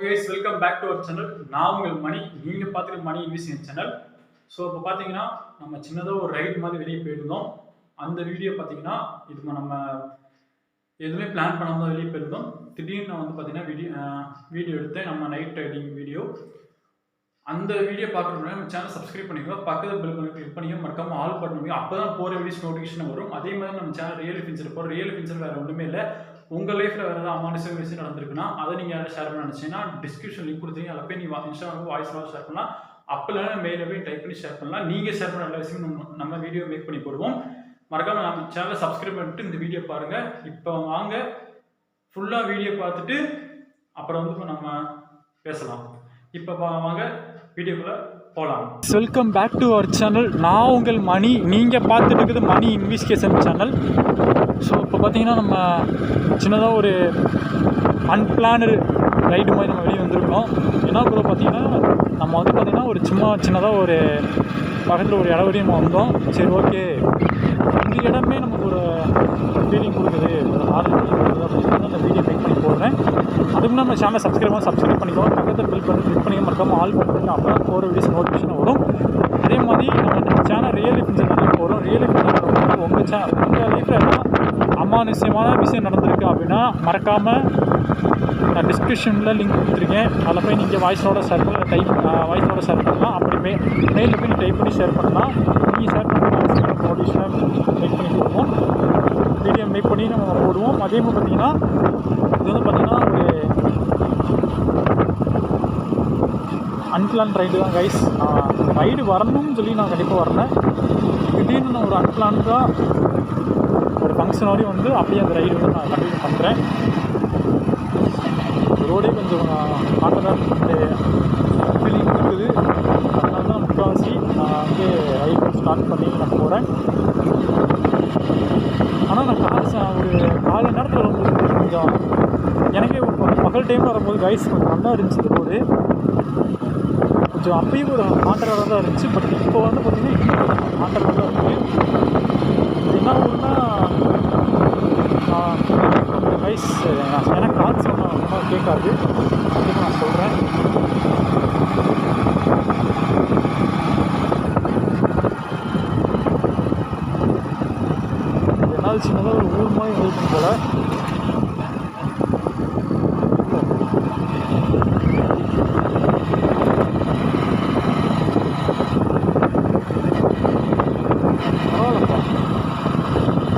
guys, welcome back to our channel. நான் உங்கள் மணி. நீங்க பார்த்துட்டு மணி இன்வெஸ்டிங் சேனல். ஸோ இப்போ பார்த்தீங்கன்னா நம்ம சின்னதாக ஒரு ரைட் மாதிரி வெளியே போயிருந்தோம். அந்த வீடியோ பார்த்தீங்கன்னா இது நம்ம எதுவுமே பிளான் பண்ணாமல் வெளியே போயிருந்தோம். திடீர்னு நான் வந்து பார்த்தீங்கன்னா வீடியோ எடுத்தேன். நம்ம நைட் ரைடிங் வீடியோ. அந்த வீடியோ பார்க்குறதுக்கு நம்ம சேனல் சப்ஸ்கிரைப் பண்ணிக்கோங்க. பக்கத்தில் பெல் பண்ணி கிளிக் பண்ணிக்கோ. மறக்காமல் ஆல் பண்ணுவீங்க. அப்போ தான் போகிற வீடியோஸ் நோட்டிஃபிகேஷன் வரும். அதே மாதிரி நம்ம சேனல் ரியல் ஃபின்சர் போகிறோம். ரியல் ஃபின்சர் வேறு ஒன்றுமே இல்லை. உங்கள் லைஃப்பில் வேறு ஏதாவது அமானுஷ விஷயம் நடந்திருக்குன்னா அதை நீங்கள் யாரும் ஷேர் பண்ண நினச்சிங்கன்னா டிஸ்கிரிப்ஷன் லிங்க் கொடுத்தீங்க. அதில் போய் நீங்கள் இன்ஸ்டாகிராம் வாய்ஸ்லாம் ஷேர் பண்ணலாம். அப்போல்லாம் மெயிலில் போய் டைப் பண்ணி ஷேர் பண்ணலாம். நீங்கள் ஷேர் பண்ண எல்லா விஷயம் நம்ம வீடியோ மேக் பண்ணி போடுவோம். மறக்காமல் நம்ம சேனலை சப்ஸ்கிரைப் பண்ணிட்டு இந்த வீடியோ பாருங்கள். இப்போ வாங்க ஃபுல்லாக வீடியோ பார்த்துட்டு அப்புறம் வந்து நம்ம பேசலாம். இப்போ வாங்க வீடியோக்குள்ளே போகலாம். Welcome back to our channel. நான் உங்கள் மணி. நீங்கள் பார்த்துட்டு இருக்குது மணி இன்வெஸ்டிகேஷன் சேனல். ஸோ இப்போ பார்த்தீங்கன்னா நம்ம சின்னதாக ஒரு அன்பிளானடு ரைடு மாதிரி நம்ம வெளியே வந்திருக்கோம். என்ன கூட பார்த்தீங்கன்னா நம்ம வந்து பார்த்திங்கன்னா ஒரு சின்னதாக ஒரு பக்கத்தில் ஒரு இடம் வரையும் நம்ம வந்தோம். சரி, ஓகே, இந்த இடமே நமக்கு ஒரு ஃபீலிங் கொடுக்குது, ஒரு ஆர்டர் கொடுக்குது அப்படின்னு அந்த வீடியோ மேக் பண்ணி போடுறேன். அதுக்கு நம்ம சேனலை சப்ஸ்கிரைப் பண்ணிக்கோங்க. பக்கத்தில் பில் பண்ணி கிளிக் பண்ணி மறக்காமல் ஆல் பண்ணுறீங்க. அப்போ தான் போகிற வீடியோஸ் நோட்டிஃபிகேஷன் வரும். அதே மாதிரி நம்ம சேனல் ரியல் ஃபின்சர் நிறைய போகிறோம். ரியல் ஃபின்சர் உங்கள் லைஃப்பில் எல்லாம் அமானுஷ்யமான விஷயம் நடந்திருக்கு அப்படின்னா மறக்காமல் நான் டிஸ்கிரிப்ஷனில் லிங்க் கொடுத்துருக்கேன். அதில் போய் நீங்கள் வாய்ஸோட ஷேர் பண்ணலாம். வாய்ஸோட ஷேர் பண்ணலாம். அப்படி மெயிலில் போய் டைப் பண்ணி ஷேர் பண்ணலாம். நீங்கள் ஷேர் பண்ணுற நோட்டிஃபிகேஷனை மேக் பண்ணி போடுவோம். வீடியோ மேக் பண்ணி நம்ம போடுவோம். அதே மாதிரி பார்த்திங்கன்னா இது வந்து பார்த்திங்கன்னா ஒரு அன்பிளான் ரைடு தான் கைஸ். ரைடு வரணும்னு சொல்லி நான் கண்டிப்பாக வரேன். திடீர்னு நான் ஒரு அன்பிளான்டாக ஒரு ஃபங்க்ஷன் வரையும் வந்து அப்படியே அந்த ரைடு வந்து நான் கண்டினியூ பண்ணுறேன். ரோடே கொஞ்சம் காட்டதாக ஃபீலிங் இருக்குது. அதனால தான் முக்கால்வாசி நான் வந்து ரைடு ஸ்டார்ட் பண்ணி நான் போகிறேன். ஆனால் நான் ஒரு காலை நேரத்தில் வரும்போது கொஞ்சம் எனக்கே பகல் டைமில் வரும்போது கைஸ் கொஞ்சம் நல்லா இருந்துச்சு ரோடு. கொஞ்சம் அப்பயும் ஒரு மாற்றராக தான் இருந்துச்சு. பட் இப்போ வந்து பார்த்திங்கன்னா இன்னும் மாற்றராக தான் இருக்குது. என்ன ஊருன்னா கைஸ் எனக்கு கால் சொன்னால் கேட்காது அப்படின்னு நான் சொல்கிறேன். என்னால் சின்னதாக ஒரு ஊர் மாதிரி இருக்கும் போல்.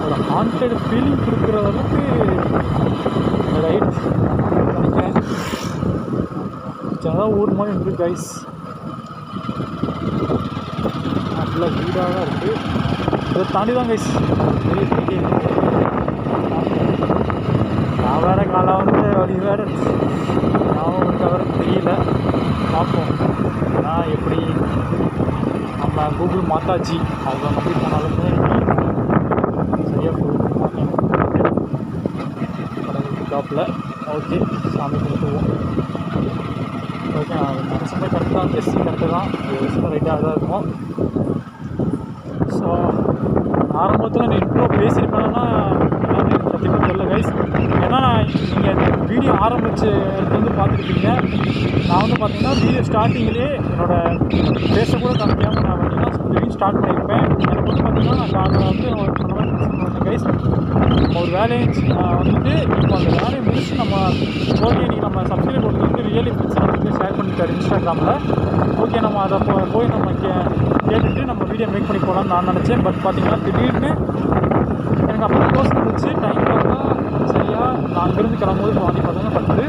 ஒரு ஹாண்டட் ஃபீலிங் கொடுக்குற அளவுக்கு ரைட் நினைக்கிறேன். சின்னதாக ஊர் மாதிரி இருக்குது கைஸ். ஃபுல்லாக வீடாக தான் இருக்குது. இதை தாண்டி தான் கைஸ் நான் வேறு காலம் வந்து வழி வேறு நான் தவிர தெரியல. பார்ப்போம் ஆனால் எப்படி நம்ம கூகுள் மாதாஜி அவங்க நம்பி போனாலுமே சரியாக போகுது. டாப்பில் ஓகே, சாமி கொடுத்துருவோம். ஓகே, நான் நினச்சமே கரெக்டாக தான், ஜெஸ்டி கரெக்டு தான், ரைட்டாக தான் இருக்கும். ஸோ ஆரம்பத்தில் நான் இன்ட்ரோ பேசியிருப்பேன்னா எல்லாமே கண்டிப்பாக தெரியல கைஸ். ஏன்னா நீங்கள் வீடியோ ஆரம்பித்து வந்து பார்த்துருக்கீங்க. நான் வந்து பார்த்திங்கன்னா வீடியோ ஸ்டார்டிங்லேயே என்னோடய பேசக்கூட காமிக்காமல் நான் பார்த்திங்கன்னா வீடியோ ஸ்டார்ட் பண்ணியிருப்பேன். எனக்கு வந்து பார்த்திங்கன்னா நான் காலையில் வந்து சொன்ன கைஸ் ஒரு வேலையை வந்துட்டு இப்போ அந்த வேலையை முடிச்சு நம்ம ஓகே நீங்கள் நம்ம சப்ஸ்கிரைப் பண்ணுறது வந்து ரியலி ஃபின்சர் வந்து ஷேர் பண்ணிட்டார் இன்ஸ்டாகிராமில். ஓகே, நம்ம அதை போய் நம்ம கேட்டுட்டு நம்ம வீடியோ மேக் பண்ணி போகலான்னு நான் நினச்சேன். பட் பார்த்திங்கன்னா திடீர்னு எனக்கு அப்போ தான் க்ளோஸ் இருந்துச்சு. டைம் பார்த்தா சரியாக நான் அங்கேருந்து கிளம்பும்போது மணி பார்த்தீங்கன்னா 10.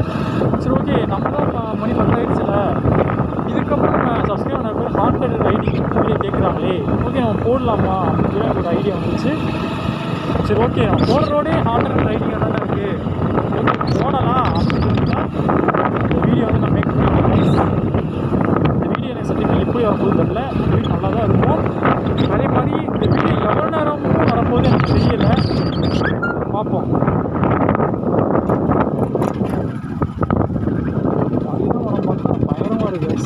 சரி, ஓகே, நம்ம தான் மணி 10 ஆகிடுச்சுல, இதுக்கப்புறம் நம்ம சப்ஸ்கிரைப் பண்ண போய் ஹாண்டட் ரைடிங் வீடியோ கேட்குறாங்களே, ஓகே நம்ம போடலாமா அப்படின்னு எனக்கு ஒரு ஐடியா வந்துச்சு. சரி, ஓகே, நம்ம போகிற ரோடே ஹாண்டட் ரைடிங்காக தானே இருக்குது, போடலாம் அப்படின்னு தான் இந்த வீடியோ வந்து நான் மேக் பண்ணிக்கிறேன். இந்த வீடியோ எனக்கு சத்தியமாக எப்படி வரும்போது தெரியல, வீடியோ நல்லா தான் இருக்கும். அதே மாதிரி இந்த வீடியோ எவ்வளோ நேரம் வரும்போது எனக்கு தெரியலை, பார்ப்போம். அதுதான் வர பார்த்தா பயங்கரமாக இருக்குது.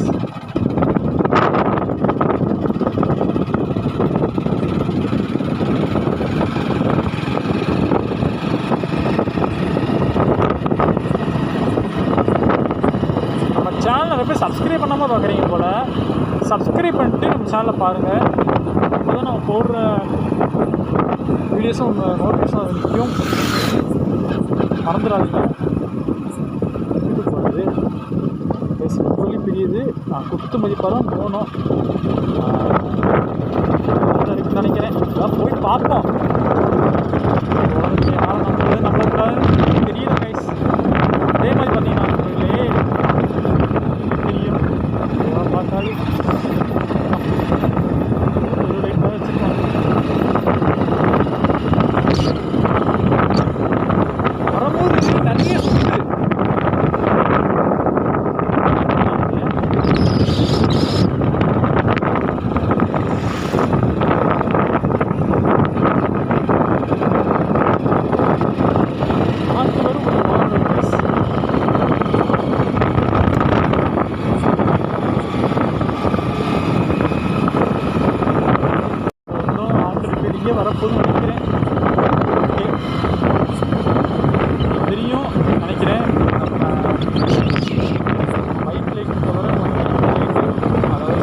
சேனல் நிறைய பேர் சப்ஸ்கிரைப் பண்ணாமல் பார்க்குறீங்க போல். சப்ஸ்கிரைப் பண்ணிட்டு நம்ம சேனலை பாருங்கள். அப்போ தான் நம்ம போடுற வீடியோஸும் உங்கள் நோட்டிஃபிகேஷன் அது நிற்கும். மறந்துடாதீங்க. இது போகிறது சொல்லி பிரியுது. நான் குத்து மதிப்பாக தான் போகணும் இருக்குன்னு நினைக்கிறேன். அதான் போய் பார்ப்போம். நம்மளுக்கு தெரியல கைஸ். அதே மாதிரி பார்த்தீங்கன்னா தெரியும் பார்த்தாலும் வச்சுருக்காங்க. வரும்போது நிறைய சுற்றுது. வரப்போது நினைக்கிறேன். ஓகே தெரியும் நினைக்கிறேன். நம்ம பைக் லைட் தவிர அதாவது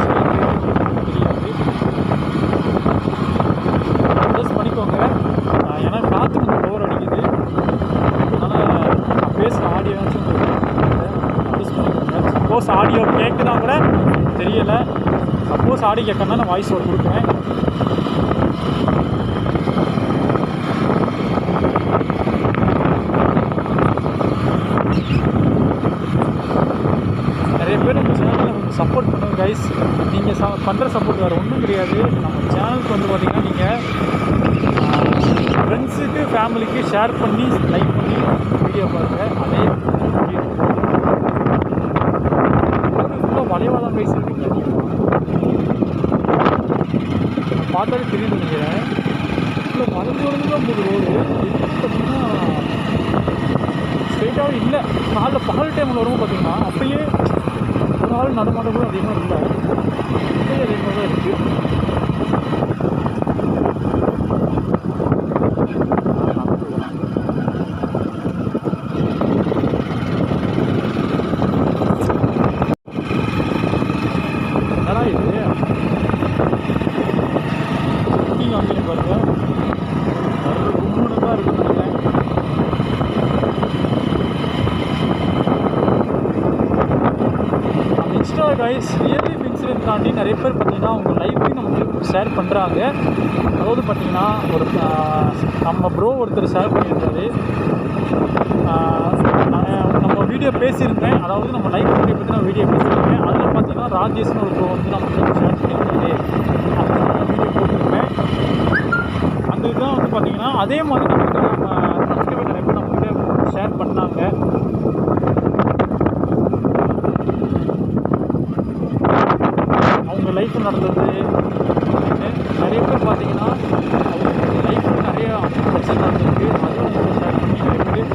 தெரியாது. அட்ஜஸ்ட் பண்ணிக்கோங்க. ஏன்னா காற்று கொஞ்சம் ஓவர் அடிக்குது. அதனால் நான் பேசுகிற ஆடியோச்சும் அட்ஜஸ்ட் பண்ணிக்கோங்க. சப்போஸ் ஆடியோ கேட்குதா கூட தெரியலை. சப்போஸ் ஆடியோ கேட்கணுன்னா நான் வாய்ஸ் ஓவர் கொடுக்குறேன். நிறைய பேர் நம்ம சேனலில் கொஞ்சம் சப்போர்ட் பண்ணுங்க கைஸ். நீங்கள் பண்ணுற சப்போர்ட் வேறு ஒன்றும் கிடையாது. நம்ம சேனலுக்கு வந்து பார்த்திங்கன்னா நீங்கள் ஃப்ரெண்ட்ஸுக்கு ஃபேமிலிக்கு ஷேர் பண்ணி லைக் பண்ணி வீடியோ பாருங்கள். அதே வீடியோ ரொம்ப வளைவாக தான் பேசியிருக்கீங்க. பார்த்தாலே தெரியுது நினைக்கிறேன். இல்லை வளைஞ்சு தான் போகுது ரோடு. பார்த்திங்கன்னா ஸ்ட்ரெயிட்டாகவே இல்லை. காலைல பகல் டைமில் வரும்போது பார்த்திங்கன்னா அப்பயே ஒரு ஆள் நடமாட்டம் கூட அதிகமாக இல்லை. அப்பயே அதிகமாக தான் இருக்குது. என்னடா இது குக்கிங் வாங்கி பாருங்க. ஒரு கும்புன்னு தான் இருக்குன்னு நினைக்கிறேன். கைஸ் ரியல் லைஃப் இன்சிடென்ட் தாண்டி நிறைய பேர் பார்த்தீங்கன்னா அவங்க லைஃப்பையும் நமக்கு ஷேர் பண்ணுறாங்க. அதாவது பார்த்தீங்கன்னா ஒரு நம்ம ப்ரோ ஒருத்தர் ஷேர் பண்ணியிருந்தாரு. நம்ம வீடியோ பேசியிருந்தேன். அதாவது நம்ம லைஃப் பற்றி நான் வீடியோ பேசியிருக்கேன். அதில் பார்த்தீங்கன்னா ராஜேஷ்னு ஒரு ப்ரோ வந்து நம்ம ஷேர் பண்ணியிருந்தாரு. அப்படின்னு வீடியோ போட்டிருப்பேன். அந்த இதுதான் வந்து பார்த்தீங்கன்னா அதே மாதிரி நம்ம சப்ஸ்கிரைபர் நிறைய பேர் நம்மகிட்ட ஷேர் பண்ணாங்க. அவங்க லைஃப் நடந்தது நிறைய பேர் பார்த்தீங்கன்னா அவங்க லைஃப்பில் நிறைய பிரச்சனை நடந்திருக்கு. அதுவும் அவங்க ஷேர் பண்ணி நிறைய பேர்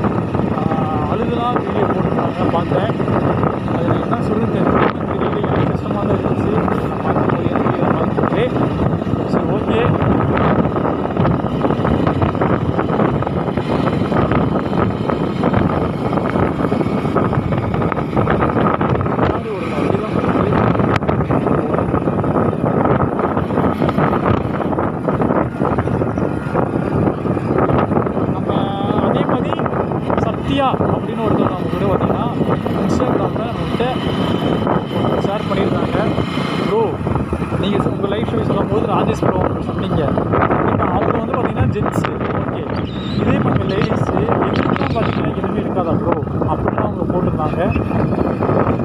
அழுதுலாம் வீடியோ போட்டுருக்காங்க பார்த்தேன். அதில் என்ன சொல்லுன்னு தெரியல. எனக்கு கஷ்டமாக தான் இருந்துச்சு. நான் பார்க்கும்போது வீடியோ பார்த்துட்டு சரி ஓகே அப்படின்னு ஒருத்தர் நம்ம கூட பார்த்தீங்கன்னா இன்ஸ்டாகிராமில் நம்மகிட்ட ஷேர் பண்ணியிருந்தாங்க. ப்ரோ நீங்கள் உங்கள் லைஃப் ஸ்டோரி சொல்லும் போது ராஜேஷ் ப்ரோ சொன்னீங்க. இப்போ அவங்க வந்து பார்த்தீங்கன்னா ஜென்ஸு ஓகே. இதே இப்போ லேடிஸு எங்களுக்குலாம் பார்த்தீங்கன்னா எதுவுமே இருக்காதா ப்ரோ அப்படின்னு அவங்க போட்டிருந்தாங்க.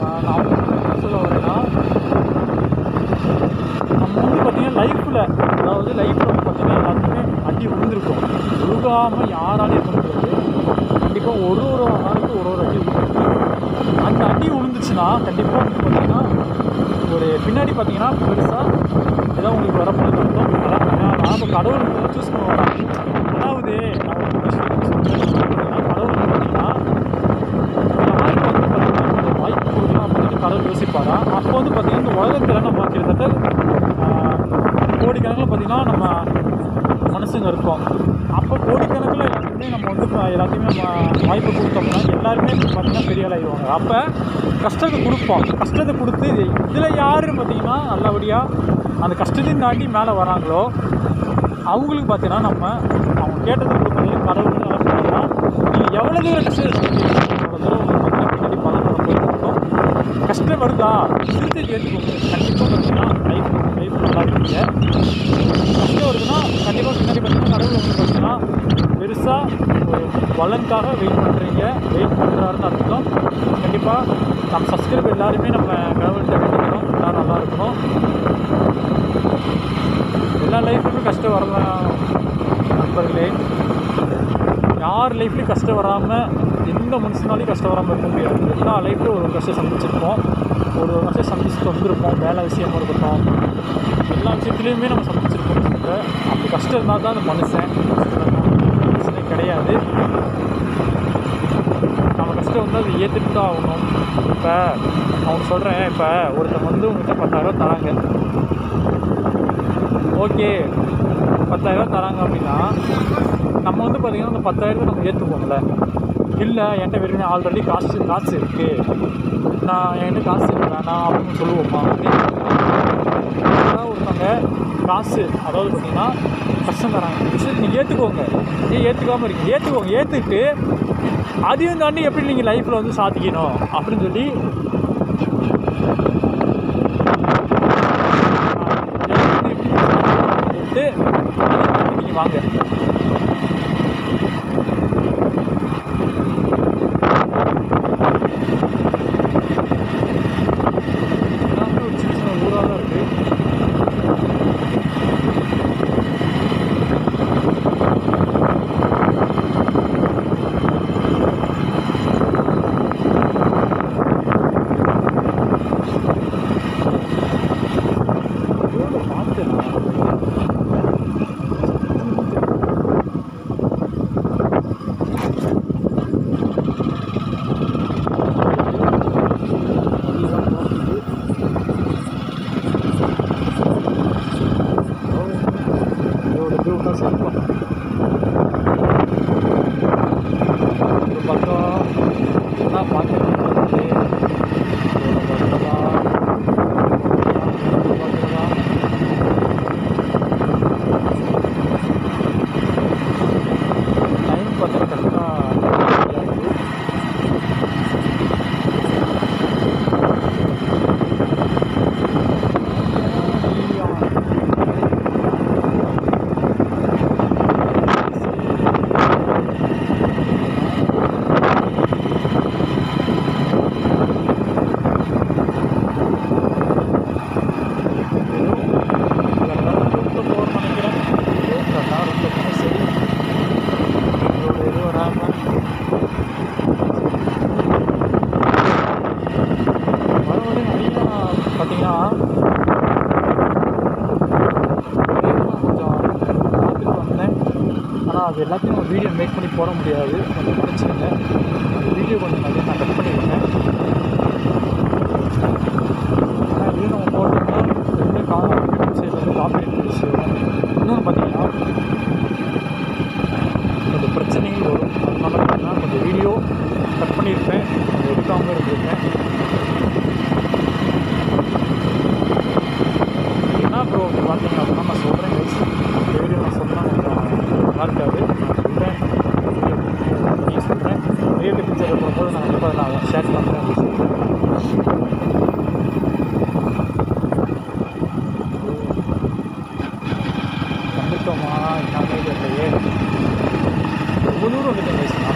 நான் அவங்க என்ன சொல்ல வரேன்னா நம்ம வந்து பார்த்திங்கன்னா லைஃப்பில் அதாவது லைஃப்பில் வந்து பார்த்திங்கன்னா எல்லாத்துக்குமே அடி விழுந்திருக்கும். விழுகாமல் யாராலையும் இருக்க முடியாது. கண்டிப்பாக ஒரு நாளைக்கு ஒரு அடி விழுந்துருக்கு. அந்த அடி விழுந்துச்சுன்னா கண்டிப்பாக வந்து பார்த்திங்கன்னா ஒரு பின்னாடி பார்த்திங்கன்னா பெருசாக ஏதோ உங்களுக்கு வரப்போகுது அர்த்தம். அதான் நாம் கடவுள் சூஸ் பண்ணுவோம். அதாவது நான் ஒரு விஷயம் கடவுள் பார்த்திங்கன்னா யாருக்கு வந்து பார்த்திங்கன்னா இந்த வாய்ப்பு கொடுக்கலாம் அப்படின்னு கடவுள் யோசிப்பாரா. அப்போ வந்து பார்த்திங்கன்னா இந்த உலகத்தில் நம்ம கிட்டத்தட்ட கோடிக்கணக்கில் பார்த்திங்கன்னா நம்ம மனுஷங்க இருக்கோம். அப்போ கோடிக்கணக்கில் எல்லாருமே நம்ம வந்து எல்லாத்தையுமே நம்ம வாய்ப்பு கொடுத்தோம்னா எல்லாருமே பார்த்திங்கன்னா பெரிய ஆள் ஆகிடுவாங்க. அப்போ கஷ்டத்தை கொடுப்போம், கஷ்டத்தை கொடுத்து இதில் யார் பார்த்திங்கன்னா நல்லபடியாக அந்த கஷ்டத்தையும் தாண்டி மேலே வராங்களோ அவங்களுக்கு பார்த்தீங்கன்னா நம்ம அவங்க கேட்டதை கொடுக்குறது கடவுள் நல்லா பண்ணாங்கன்னா நீங்கள் எவ்வளோ தூரம் கஷ்டம் அவ்வளோ தூரம் உங்களுக்கு பின்னாடி பலன் வரப்போயிருக்கோம். கஷ்டம் வருதா சிறுத்தை ஏற்றுக்கோங்க. கண்டிப்பாக பார்த்தீங்கன்னா லைஃப் நல்லா இருக்கீங்க. கஷ்டம் வருதுன்னா கண்டிப்பாக பின்னாடி பார்த்தீங்கன்னா கடவுள் உங்களுக்கு பார்த்தீங்கன்னா பெருசாக ஒரு பலனுக்காக வெயிட் பண்ணுறீங்க. வெயிட் பண்ணுறாருன்னு அர்த்தம். கண்டிப்பாக நம்ம சப்ஸ்கிரைபர் எல்லாருமே நம்ம கடவுள்கிட்ட வேண்டிக்கணும், எல்லோரும் நல்லா இருக்கணும். எல்லா லைஃப்லையுமே கஷ்டம் வரலாம் நண்பர்களே. யார் லைஃப்லையும் கஷ்டம் வராமல் எந்த மனுஷனாலையும் கஷ்டம் வராமல் இருக்க முடியாது. எல்லா லைஃப்லையும் ஒரு கஷ்டம் சந்திச்சிருப்போம், ஒரு கஷ்டம் சந்திச்சுட்டு வந்திருப்போம். வேலை விஷயமாக இருக்கட்டும், எல்லா விஷயத்துலேயுமே நம்ம சந்திச்சிருப்போம். அந்த கஷ்டம் இருந்தால் தான் அந்த மனுஷனே கிடையாது. நம்ம கஷ்டம் வந்து அதை ஏற்றுட்டு தான் ஆகணும். இப்போ அவங்க சொல்கிறேன், இப்போ ஒருத்தவங்க வந்து உங்கள்கிட்ட 10,000 தராங்க, ஓகே 10,000 தராங்க அப்படின்னா நம்ம வந்து பார்த்திங்கன்னா அந்த 10,000 நம்ம ஏற்றுப்போம்ல. இல்லை என்கிட்ட வெறும் ஆல்ரெடி காசு இருக்குது, நான் என்கிட்ட காசு இல்லை வேணாம் அப்படின்னு சொல்லுவோம்மா. ஒருத்தவங்க காசு அதாவது பார்த்திங்கன்னா கஷ்டம் தராங்க, விஷயத்தை நீங்கள் ஏற்றுக்கோங்க. ஏற்றுக்காமல் இருக்கீங்க, ஏற்றுக்கிட்டு அதையும் தாண்டி எப்படி நீங்கள் லைஃப்பில் வந்து சாதிக்கணும் அப்படின்னு சொல்லி நீங்கள் வாங்க. எல்லாமே ஒரு சின்ன சின்ன ஊராக தான் இருக்குது. அது எல்லாத்தையும் நம்ம வீடியோ மேக் பண்ணி போட முடியாது, கொஞ்சம் மன்னிச்சிடுங்க. அந்த வீடியோ கொஞ்சம் நிறைய நான் கட் பண்ணியிருக்கேன். ஆனால் இதையும் நம்ம போட்டோம்னா ரெண்டு சைடில் வந்து காப்பி விஷயம். இன்னொன்று பார்த்தீங்கன்னா கொஞ்சம் பிரச்சனைகள் வரும். அதனால பார்த்தீங்கன்னா கொஞ்சம் வீடியோ கட் பண்ணியிருப்பேன், கொஞ்சம் எடுக்காமல் இருந்திருப்பேன். என்ன ப்ரோ பார்த்தீங்க அப்படின்னா நான் சொல்கிறேன், இந்த வீடியோ நான் சொன்னால் கொஞ்சம் நல்லா இருக்காது. நான் சொல்கிறேன் ரியல் பிக்சர் போகும்போது நான் கண்டிப்பாக நான் ஷேர் பண்ணுறேன். வந்துட்டோமா எல்லாமே இல்லையே, ரொம்ப தூரம் வந்துட்டேன் பேசினா.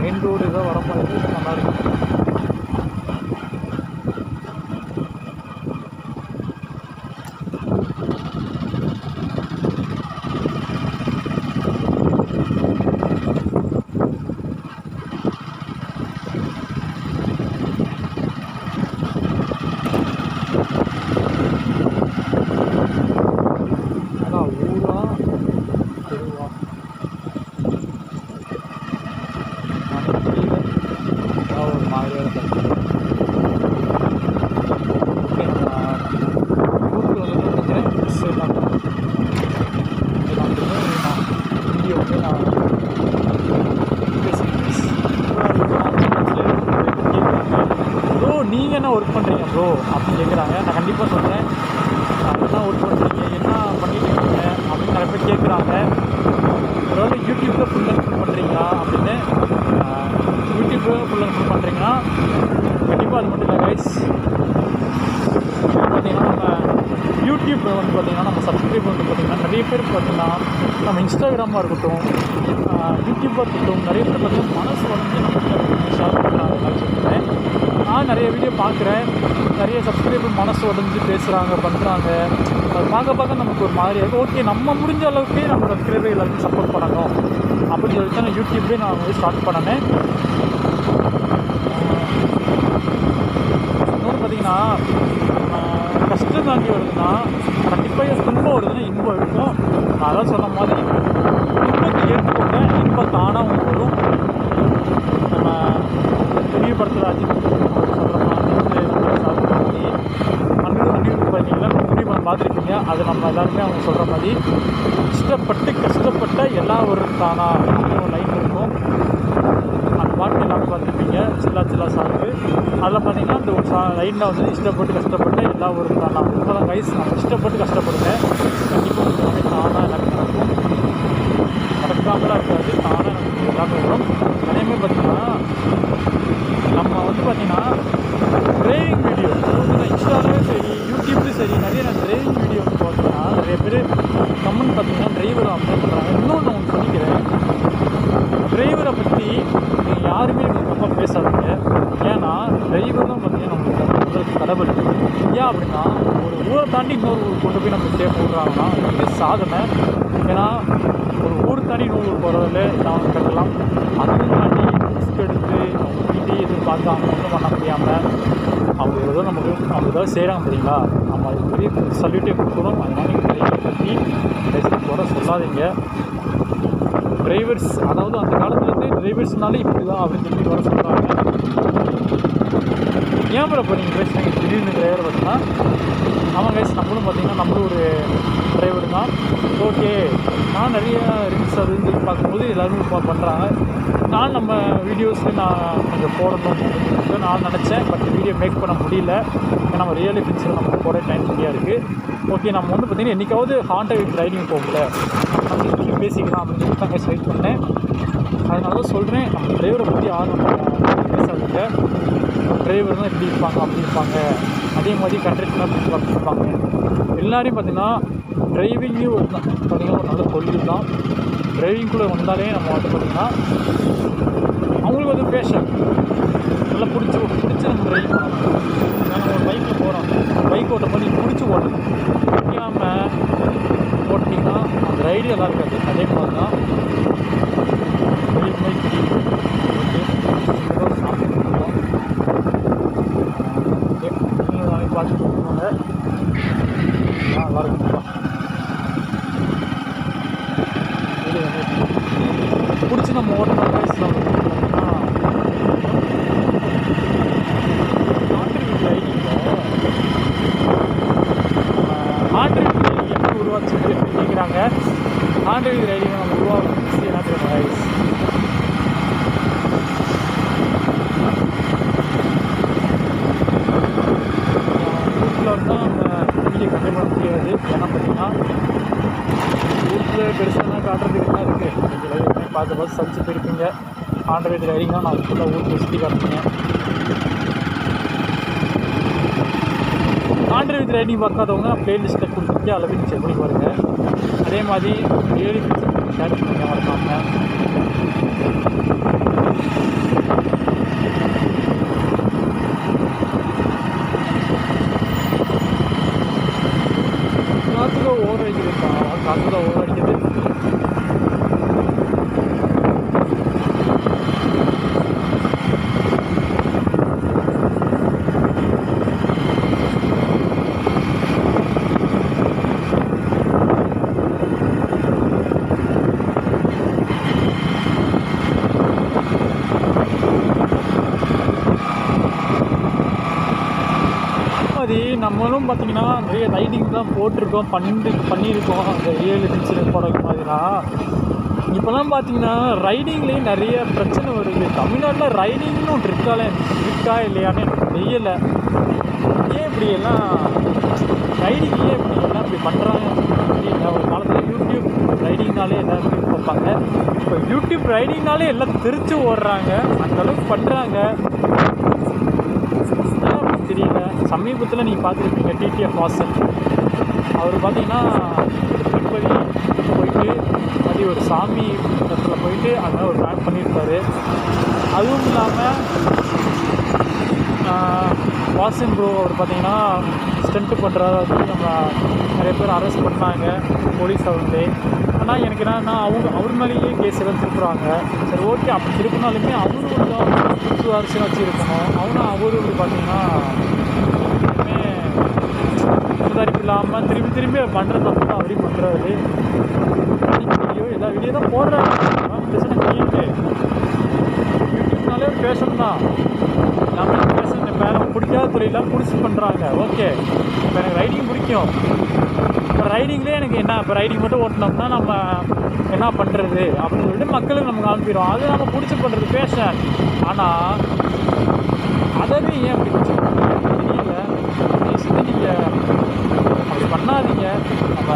மெயின் ரோடு ஏதோ வர மாதிரி நல்லாயிருக்கும். ஒரு மாதிரியாக கேட்குறாங்க. நான் கண்டிப்பாக சொல்கிறேன், என்ன ஒர்க் பண்ணுறீங்க, என்ன பண்ணிட்டு இருக்கீங்க அப்படின்னு நிறைய பேர் கேட்குறாங்க. ஒருவேளை யூடியூப்பில் ஃபுல் அண்ட் ஃபுல் பண்ணுறீங்களா அப்படின்னு. யூடியூப்பில் ஃபுல் அண்ட் ஃபுல் பண்ணுறீங்கன்னா கண்டிப்பாக அது மட்டும் இல்லை கைஸ். பார்த்திங்கன்னா நம்ம யூடியூப்பில் வந்து பார்த்திங்கன்னா நம்ம சப்ஸ்கிரைபர் வந்து பார்த்திங்கன்னா நிறைய பேர் பார்த்திங்கன்னா நம்ம இன்ஸ்டாகிராமாக இருக்கட்டும், யூடியூப்பாக இருக்கட்டும், நிறைய பேர் பார்த்திங்கன்னா மனசு உடஞ்சி நம்ம ஷேர் பண்ணுறாங்க. சொல்லிட்டேன், நான் நிறைய வீடியோ பார்க்குறேன், நிறைய சப்ஸ்கிரைபர் மனசு உடஞ்சி பேசுகிறாங்க, பண்ணுறாங்க. அது பார்க்க நமக்கு ஒரு மாதிரி இருக்குது. ஓகே, நம்ம முடிஞ்ச அளவுக்கு நம்ம சப்ஸ்கிரைபர் எல்லாருக்கும் சப்போர்ட் பண்ணணும் அப்படின்னு சொல்லிட்டு நான் யூடியூப்பே நான் வந்து ஸ்டார்ட் பண்ணினேன். இன்னொன்று பார்த்திங்கன்னா கஷ்டம் தாண்டி வருதுன்னா கண்டிப்பாக துன்பம் வருதுன்னா இன்பம் இருக்கும். நான் அதான் சொன்ன மாதிரி இன்பத்தை ஏற்றுக்கோங்க, இன்பம் தானாக ஒன்று வரும். நம்ம பெரிய படத்தில் அஜித் சொல்கிற மாதிரி அன்னியூர் பார்த்தீங்கன்னா பெரிய படம் பார்த்துருப்பீங்க. அது நம்ம எல்லாருமே அவங்க சொல்கிற மாதிரி இஷ்டப்பட்டு கஷ்டப்பட்ட எல்லா ஒரு தானா அப்படின்னு ஒரு லைன் இருக்கும். அந்த பாட்டு எல்லாமே பார்த்துருப்பீங்க, சில்லா சாங்கு. அதில் பார்த்தீங்கன்னா இந்த ஒரு லைனில் வந்து இஷ்டப்பட்டு கஷ்டப்பட்ட எல்லா ஒரு தானா. இப்போதான் கைஸ் நம்ம இஷ்டப்பட்டு கஷ்டப்படுங்க, கண்டிப்பாக எல்லாமே தானாக எல்லாமே நடக்கும். நடக்காமலாம் இருக்காது, தானாக நமக்கு எல்லாமே வரும். அதேமாதிரி பார்த்திங்கன்னா நம்ம வந்து பார்த்திங்கன்னா டிரைவிங் வீடியோ இன்ஸ்டாலையும் சரி யூடியூப்லேயும் சரி நிறைய நான் டிரைவிங் வீடியோ வந்து பார்த்தீங்கன்னா நிறைய பேர் கமெண்ட் பார்த்திங்கன்னா டிரைவரை அப்ளை பண்ணுறாங்க. இன்னொன்று ஒன்று சொல்லிக்கிறேன், டிரைவரை பற்றி நீங்கள் யாருமே தப்பாக பேசாதீங்க. ஏன்னா டிரைவர் தான் பார்த்திங்கன்னா நம்மளுக்கு கடவுள். ஏன் அப்படின்னா ஒரு ஊரை தாண்டி இன்னொரு ஊர் கொண்டு போய் நம்ம சேஃப் விடுறாங்கன்னா இது சாதனை. ஏன்னா ஒரு ஊர் தாண்டி இன்னொரு ஊர் போகிறதில்ல நான் கட்டலாம், அதையும் தாண்டி ரிஸ்க் எடுத்து அவங்க வீட்டையே எதிர்பார்க்காம ஒன்றும் பண்ண முடியாமல் அவங்க ஏதோ நமக்கு அவங்க ஏதாவது செய்கிறாங்க தெரியுங்களா, நம்ம அது பெரிய சல்யூட்டே கொடுக்குறோம். அதனால் நீங்கள் டிரைவரை பற்றி பேசிட்டு போகிற சொல்லாதீங்க. டிரைவர்ஸ் அதாவது அந்த காலத்துலேருந்து டிரைவர்ஸ்னாலே இப்படி தான் அப்படின்னு சொல்லி வர சொல்கிறாங்க. ஏன் இப்போ நீங்கள் பேசுகிறீங்க திடீர்னு டிரைவர் பார்த்தீங்கன்னா ஆமாம் கைஸ், நம்மளும் பார்த்திங்கன்னா நம்மளும் ஒரு டிரைவர் தான். ஓகே, நான் நிறைய ரீல்ஸ் அது வந்து பார்க்கும்போது எல்லோரும் பண்ணுறாங்க. நான் நம்ம வீடியோஸில் நான் கொஞ்சம் போடணும் அப்படின்னு நான் நினச்சேன். பட் வீடியோ மேக் பண்ண முடியல, ஏன்னா நம்ம ரியல் ஃபிக்ஸில் நமக்கு போட டைம் சரியாக இருக்குது. ஓகே, நம்ம வந்து பார்த்திங்கன்னா என்றைக்காவது ஹாண்டா வித் ரைடிங் போகல நம்ம சொல்லி பேசிக்கலாம் அப்படின்னு சொல்லி தான் கைஸ் வெயிட் பண்ணேன். அதனால தான் சொல்கிறேன், நம்ம டிரைவரை பற்றி யாரும் நம்ம பேசாதீங்க. டிரைவர் தான் இப்படி இருப்பாங்க அப்படி இருப்பாங்க, அதே மாதிரி கண்ட்ரக்டர்லாம் அப்படி இருப்பாங்க. எல்லோரையும் பார்த்திங்கன்னா டிரைவிங்கும் ஒரு பார்த்திங்கன்னா ஒரு நல்ல தொழில் தான். டிரைவிங்குள்ளே வந்தாலே நம்ம வந்து பார்த்திங்கன்னா அவங்களுக்கு வந்து பேஷன் நல்லா பிடிச்சி நம்ம டிரைவிங் பண்ணணும். ஏன்னா நம்ம ஒரு பைக்கில் போகிறோம், பைக் ஓட்ட பண்ணி பிடிச்சி ஓட்டணும். முடியாமல் ஓட்டிங்கன்னா அந்த ரைடு எல்லாம் இருக்காது. அதே மாதிரி தான் பார்த்து கொடுப்பாங்க. நல்லா இருக்குப்பா, பிடிச்சி நம்ம ஓட்டணும். வயசில் பார்த்தீங்கன்னா ஆண்ட்ராய்டு ரைடிங் எப்படி உருவாச்சு கேட்குறாங்க. ஆண்ட்ராய்டு ரைடிங் நம்ம உருவாக்கணும் என்ன தெரியும் வயசு தான் நம்ம வீடியோ கண்டிப்பாக பண்ண முடியாது. ஏன்னா பார்த்திங்கன்னா ஊரில் பெருசாக காட்டுறதுக்கு தான் இருக்குது. நீங்கள் எல்லாமே பார்த்து சலிச்சு போயிருப்பீங்க. ஆண்ட்ராய்டு ரைடிங் தான் நான் ஃபுல்லாக ஊருக்கு சுற்றி காட்டுறேன். ஆண்ட்ராய்டு ரைடிங் பார்க்காதவங்க ப்ளேலிஸ்ட்டை கொடுத்துட்டு அளவுக்கு செக் பண்ணி பாருங்கள். அதே மாதிரி ஏழு ஷேர் பண்ணி மறக்காம. காற்றுல ஓவர் அடிக்குதுப்பா, காற்றுல ஓவர் அடிக்குது. நம்மளும் பார்த்திங்கன்னா நிறைய ரைடிங் தான் போட்டிருக்கோம், பண்ணியிருக்கோம். அந்த ரியல் இன்சிடென்ட் போடுற மாதிரினா இப்போலாம் பார்த்திங்கன்னா ரைடிங்லேயே நிறைய பிரச்சனை வருது. தமிழ்நாட்டில் ரைடிங்னு ஒன்று இருக்கா இல்லையான்னு எனக்கு தெரியலை. ஏன் இப்படி எல்லாம் ரைடிங் ஏன் இப்படி எல்லாம் இப்படி பண்ணுறாங்க தெரியல. ஒரு காலத்தில் யூடியூப் ரைடிங்னாலே எல்லாருமே பார்ப்பாங்க. இப்போ யூடியூப் ரைடிங்னாலே எல்லாம் திருச்சி ஓடுறாங்க, அந்தளவுக்கு பண்ணுறாங்க. தெரியல. சமீபத்தில் நீங்கள் பார்த்துருப்பீங்க டிடிஎஃப் வாசன், அவர் பார்த்தீங்கன்னா திருப்பதி போயிட்டு அது ஒரு சாமி இடத்துல போயிட்டு அங்கே ஒரு பிளான் பண்ணியிருப்பார். அதுவும் இல்லாமல் வாசன் ப்ரோ அவர் பார்த்தீங்கன்னா ஸ்டண்ட்டு பண்ணுறாரு. அது நம்ம நிறைய பேர் அரெஸ்ட் பண்ணாங்க போலீஸ் அவங்களே. ஆனால் எனக்கு என்னன்னா அவர் மேலேயே கேஸ் எல்லாம் திருப்புறாங்க. சரி ஓகே, அப்படி திருப்பினாலுமே அவரும் கொஞ்சம் புது அரசியல் வச்சுருக்கணும். அவரு பார்த்தீங்கன்னா சுதாரிப்பு இல்லாமல் திரும்பி பண்ணுற தப்பு தான் அவரையும் பண்ணுறாரு. எல்லா வீடியோ தான் போடுறாரு. பிரச்சனை பண்ணிட்டு யூடியூப்னாலே ஒரு ஃபேஷன் தான். நம்ம ஃபேஷன் இப்போ எனக்கு பிடிக்காத தொழிலாம் பிடிச்சி பண்ணுறாங்க. ஓகே, இப்போ எனக்கு ரைடிங் பிடிக்கும். இப்போ ரைடிங்லேயே எனக்கு என்ன, இப்போ ரைடிங் மட்டும் ஓட்டினோம்னா நம்ம என்ன பண்ணுறது அப்படின்னு சொல்லிட்டு மக்களுக்கு நம்ம காமிக்கிறோம். அது நம்ம பிடிச்சி பண்ணுறது ஃபேஷன். ஆனால் அதவே ஏன் அப்படி தெரியல. பேசிட்டு நீங்கள் அப்படி பண்ணாதீங்க. நம்ம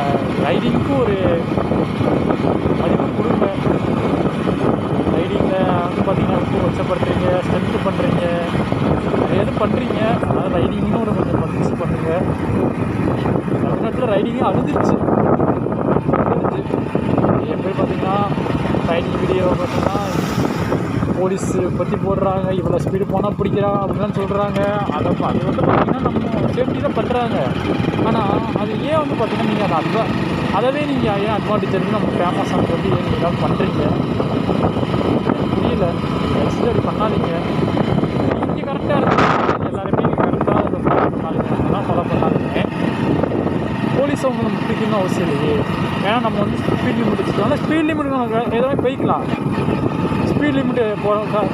ரைடிங்க்கும் ஒரு மதிப்பு கொடுங்க. ரைடிங்கில் வந்து பார்த்திங்கன்னா ரொம்ப வச்சப்படுறீங்க, ஸ்ட்ரென்த்து பண்ணுறீங்க, நிறைய இது பண்ணுறீங்க. அதனால் ரைடிங்னு ஒரு கொஞ்சம் மதிச்சு பண்ணுங்க. தமிழ்நாட்டில் ரைடிங்கே அழுதுருச்சு. என் பேர் பார்த்திங்கன்னா ரைடிங் வீடியோ பார்த்திங்கன்னா போலீஸு பற்றி போடுறாங்க, இவ்வளோ ஸ்பீடு போனால் பிடிக்கிறான் அப்படின்லாம் சொல்கிறாங்க. அது வந்து பார்த்திங்கன்னா நம்ம சேஃப்டி தான் பண்ணுறாங்க. ஆனால் அது ஏன் வந்து பார்த்திங்கன்னா நீங்கள் அதை அதவே நீங்கள் ஏன் அட்வான்டேஜ் எடுத்து நம்ம ஃபேமஸ் ஆக சொல்லி ஏன் நீங்கள் ஏதாவது பண்ணுறீங்க புரியல. நெக்ஸ்ட் அப்படி பண்ணாதீங்க. நீங்கள் கரெக்டாக இருக்கீங்க, எல்லாருமே நீங்கள் கரெக்டாக அதை ஃபாலோ பண்ணாதீங்க. அதெல்லாம் ஃபாலோ பண்ணாதீங்க. போலீஸ் அவங்க நம்ம பிடிக்கணும்னு அவசியம் இல்லையே. ஏன்னா நம்ம வந்து ஸ்பீட் லிமிட் வச்சுக்கோங்க. ஸ்பீட் லிமிட் நம்ம எதுவுமே போய்க்கலாம். ஸ்பீட் லிமிட்டு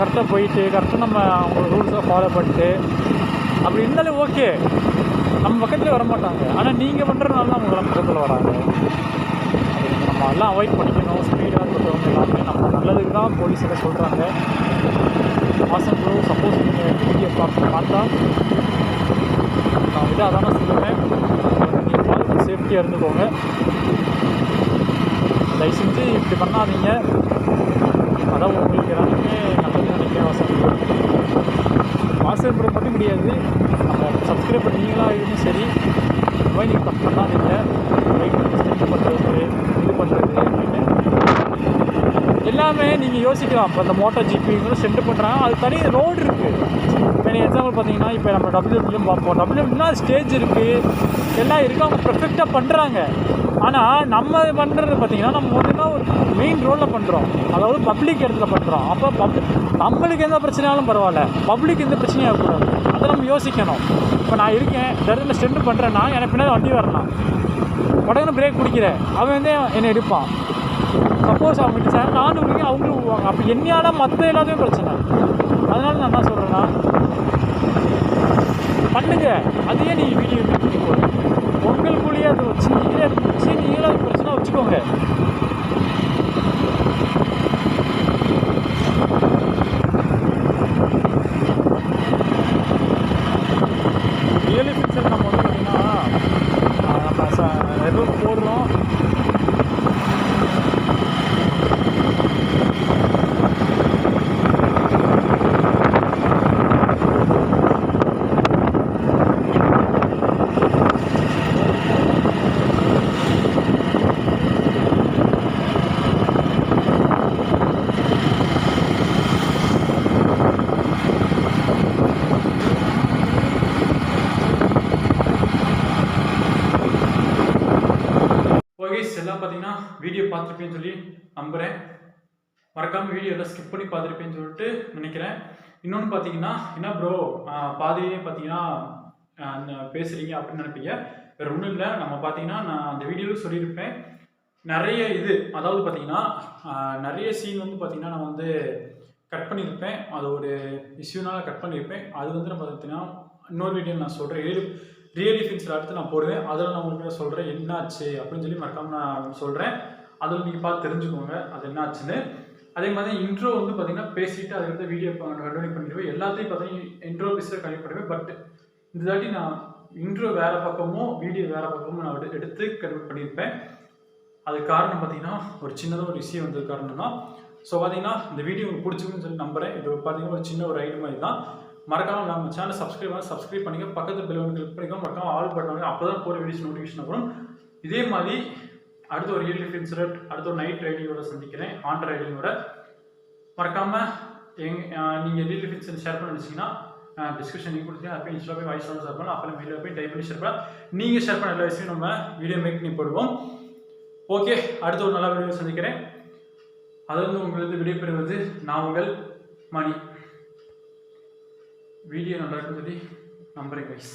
கரெக்டாக போயிட்டு கரெக்டாக நம்ம அவங்க ரூல்ஸை ஃபாலோ பண்ணிட்டு அப்படி இருந்தாலும் ஓகே, நம்ம பக்கத்தில் வரமாட்டாங்க. ஆனால் நீங்கள் பண்ணுறதுனால தான் அவங்களாம் பக்கத்தில் வராங்க. அது நம்ம எல்லாம் அவாய்ட் பண்ணிக்கணும். ஸ்பீடாக இருக்கிறவங்க எல்லாமே நம்ம நல்லதுக்கு தான் போலீஸில் சொல்கிறாங்க. வாசன் ப்ரோ, சப்போஸ் நீங்கள் வீடியோ பார்த்தா நான் வந்து அதான சொல்லுவேன், நீங்கள் சேஃப்டியாக இருந்துக்கோங்க. தயவு செஞ்சு இப்படி பண்ணாதீங்க. அதான் உங்களுக்கு எல்லாருமே நல்லது நினைக்கிறேன். வாசல் ப்ரோ மட்டும் முடியாது, நம்ம சப்ஸ்கிரைப் பண்ணீங்களா இதுவும் சரி. இந்த மாதிரி நீங்கள் தப்பு பண்ணாதீங்க. ரைட் ஸ்டெண்ட் பண்ணுறது, இது பண்ணுறது அப்படின்னு எல்லாமே நீங்கள் யோசிக்கலாம். இப்போ இந்த மோட்டார் ஜிபிங்களும் ஸ்டெண்ட் பண்ணுறாங்க, அது தனி ரோடு இருக்குது. இப்போ நீங்கள் எக்ஸாம்பிள் பார்த்தீங்கன்னா இப்போ நம்ம டபிள்யூடபிள்யூ பார்ப்போம். டபிள்யூடபிள்யூனா ஸ்டேஜ் இருக்குது, எல்லாம் இருக்குது, அவங்க பெர்ஃபெக்டாக பண்ணுறாங்க. ஆனால் நம்ம பண்ணுறது பார்த்திங்கன்னா நம்ம வந்து ஒரு மெயின் ரோலில் பண்ணுறோம், அதாவது பப்ளிக் இடத்துல பண்ணுறோம். அப்போ நம்மளுக்கு எந்த பிரச்சனையாலும் பரவாயில்ல, பப்ளிக் எந்த பிரச்சனையும் இருக்கக்கூடாது. அதை நம்ம யோசிக்கணும். இப்போ நான் இருக்கேன் இந்த இடத்துல ஸ்டெண்ட் பண்ணுறேன்னா எனக்கு பின்னாடி வண்டி வரலாம், உடனே பிரேக் பிடிக்கிறேன், அவன் வந்து என்னை எடுப்பான். சப்போஸ் அவங்க விட்டுச்சாங்க நானும் இருக்கேன், அவங்களும் விடுவாங்க. அப்போ என்னையால மற்ற எல்லாத்தையும் பிரச்சனை. அதனால நான் என்ன சொல்கிறேன்னா, பண்ணுங்க. அதையே நீங்கள் வீடியோ பண்ணி போடுங்க. உங்களுக்குள்ளேயே அதை வச்சு நீங்களே அது பிரச்சனை வச்சுக்கோங்க. ரியலி ஃபிக்சர் நம்ம வந்து பார்த்திங்கன்னா நம்ம ஏதோ போடுறோம். எல்லாம் பார்த்தீங்கன்னா வீடியோ பார்த்துருப்பேன்னு சொல்லி நம்புகிறேன். மறக்காமல் வீடியோ எல்லாம் ஸ்கிப் பண்ணி பார்த்துருப்பேன்னு சொல்லிட்டு நினைக்கிறேன். இன்னொன்று பார்த்தீங்கன்னா, என்ன ப்ரோ பாதியிலே பார்த்தீங்கன்னா பேசுகிறீங்க அப்படின்னு நினைப்பீங்க. வேறு ஒன்றும் இல்லை. நம்ம பார்த்தீங்கன்னா நான் அந்த வீடியோவில் சொல்லியிருப்பேன், நிறைய இது அதாவது பார்த்தீங்கன்னா நிறைய சீன் வந்து பார்த்தீங்கன்னா நான் வந்து கட் பண்ணியிருப்பேன். அது ஒரு இஷ்யூனால கட் பண்ணியிருப்பேன். அது வந்து நம்ம பார்த்தீங்கன்னா இன்னொரு வீடியோ நான் சொல்கிறேன், ரியலி ஃபிக்ஸில் அடுத்து நான் போடுவேன். அதில் நான் உங்களுக்கு சொல்கிறேன் என்னாச்சு அப்படின்னு சொல்லி மறக்காமல் நான் சொல்கிறேன். அதில் நீங்கள் பார்த்து தெரிஞ்சுக்கோங்க அது என்னாச்சுன்னு. அதே மாதிரி இன்ட்ரோ வந்து பார்த்தீங்கன்னா பேசிவிட்டு அதுக்கடுத்து வீடியோ கண்டினியூ பண்ணிடுவேன். எல்லாத்தையும் பார்த்தீங்கன்னா இன்ட்ரோ பேசுகிற கண்டினியூ பண்ணுவேன். பட் இந்த தாட்டி நான் இன்ட்ரோ வேறு பக்கமும் வீடியோ வேறு பக்கமும் நான் எடுத்து கன்வெர்ட் பண்ணியிருப்பேன். அதுக்கு காரணம் பார்த்தீங்கன்னா ஒரு சின்னதாக ஒரு விஷயம் வந்தது காரணம் தான். ஸோ பார்த்தீங்கன்னா இந்த வீடியோ உங்களுக்கு பிடிச்சிருக்குன்னு சொல்லி நம்புகிறேன். இது பார்த்தீங்கன்னா ஒரு சின்ன ஒரு ஐடியா மாதிரி தான். மறக்காமல் நம்ம சேனல் சப்ஸ்கிரைப் பண்ணிக்க, பக்கத்து பெல் வந்து கிளிக் பண்ணிக்க, மறக்காமல் ஆல் பண்ணுவாங்க. அப்போ தான் போகிற வீடியோஸ் நோட்டிஃபிகேஷன் வரும். இதே மாதிரி அடுத்த ஒரு ரியல் லைஃப் இன்சிடென்ட், அடுத்த ஒரு நைட் ரைடிங்கோட சந்திக்கிறேன், ஹாண்டர் ரைடிங்கோட. மறக்காமல் நீங்கள் ரியல் லைஃப் இன்சிடென்ட் ஷேர் பண்ணி வச்சிங்கன்னா டிஸ்கிரிப்ஷன் நீங்கள் கொடுத்தீங்கன்னா அப்போ இன்ஸ்டாவில் போய் வாய்ஸ் ஷேர் பண்ணலாம். அப்போ மெயிலில் போய் டைப் பண்ணி ஷேர் பண்ணலாம். நீங்கள் ஷேர் பண்ண எல்லா விஷயம் நம்ம வீடியோ மேக் பண்ணி போடுவோம். ஓகே, அடுத்த ஒரு நல்ல வீடியோ சந்திக்கிறேன். அதிலிருந்து உங்களுக்கு விடைபெறுவது நான் உங்கள் மணி. வீடியோ நல்லா இருக்குன்னு சொல்லி நம்புறேன் கைஸ்.